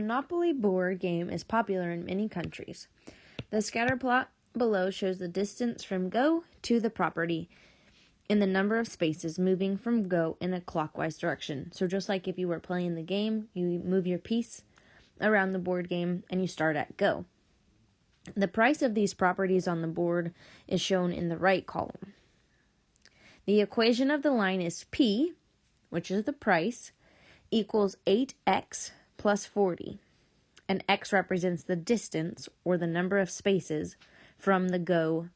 Monopoly board game is popular in many countries. The scatter plot below shows the distance from go to the property in the number of spaces moving from go in a clockwise direction. So just like if you were playing the game, you move your piece around the board game and you start at go. The price of these properties on the board is shown in the right column. The equation of the line is P, which is the price, equals 8x plus 40. And x represents the distance or the number of spaces from the go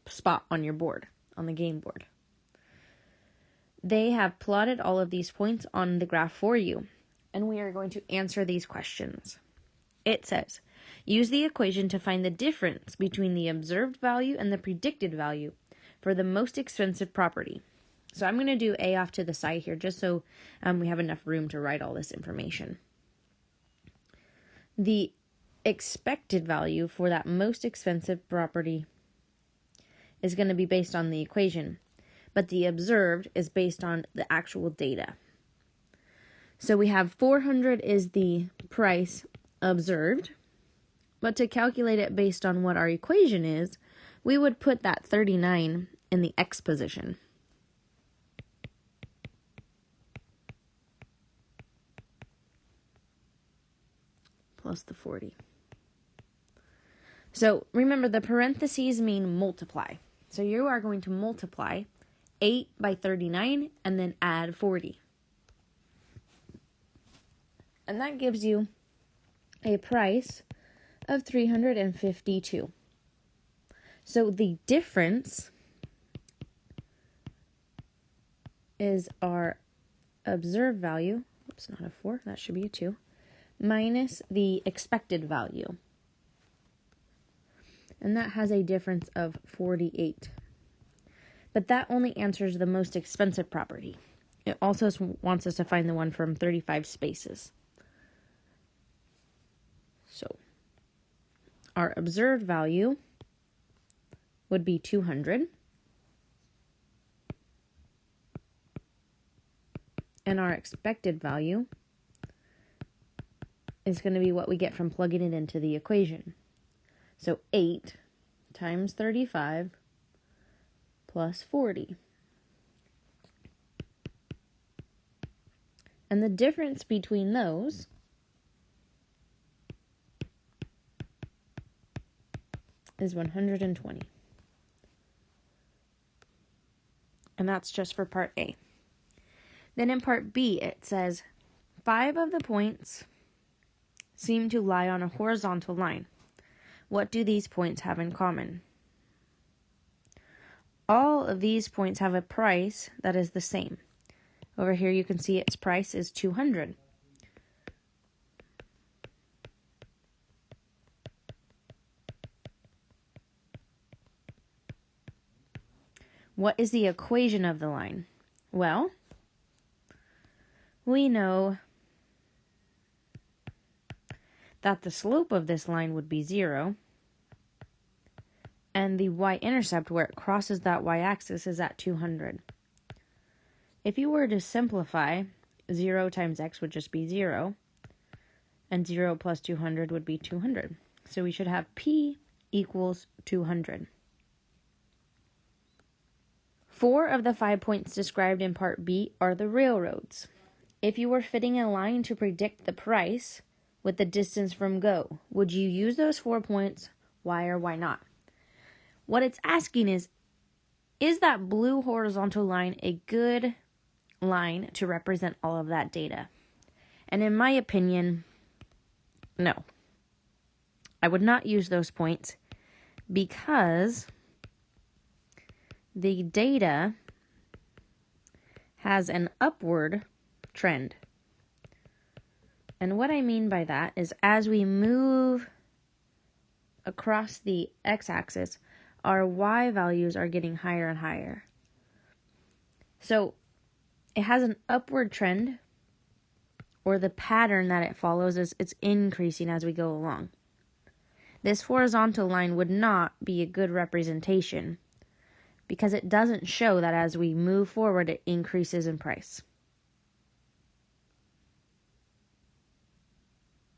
spot on your board, on the game board. They have plotted all of these points on the graph for you, and we are going to answer these questions. It says, use the equation to find the difference between the observed value and the predicted value for the most expensive property. So I'm going to do A off to the side here just so we have enough room to write all this information. The expected value for that most expensive property is going to be based on the equation, but the observed is based on the actual data. So we have 400 is the price observed, but to calculate it based on what our equation is, we would put that 39 in the x position. Plus the 40. So remember, the parentheses mean multiply. So you are going to multiply 8 by 39 and then add 40. And that gives you a price of 352. So the difference is our observed value. Oops, not a 4, that should be a 2. Minus the expected value. And that has a difference of 48. But that only answers the most expensive property. It also wants us to find the one from 35 spaces. So our observed value would be 200. And our expected value is going to be what we get from plugging it into the equation. So 8 times 35 plus 40. And the difference between those is 120. And that's just for part A. Then in part B, it says 5 of the points seem to lie on a horizontal line. What do these points have in common? All of these points have a price that is the same. Over here you can see its price is 200. What is the equation of the line? Well, we know that the slope of this line would be 0, and the y-intercept where it crosses that y-axis is at 200. If you were to simplify, 0 times x would just be 0, and 0 plus 200 would be 200. So we should have P equals 200. 4 of the 5 points described in part B are the railroads. If you were fitting a line to predict the price with the distance from go, would you use those 4 points? Why or why not? What it's asking is that blue horizontal line a good line to represent all of that data? And in my opinion, no. I would not use those points because the data has an upward trend. And what I mean by that is as we move across the x-axis, our y values are getting higher and higher. So it has an upward trend, or the pattern that it follows is it's increasing as we go along. This horizontal line would not be a good representation because it doesn't show that as we move forward, it increases in price.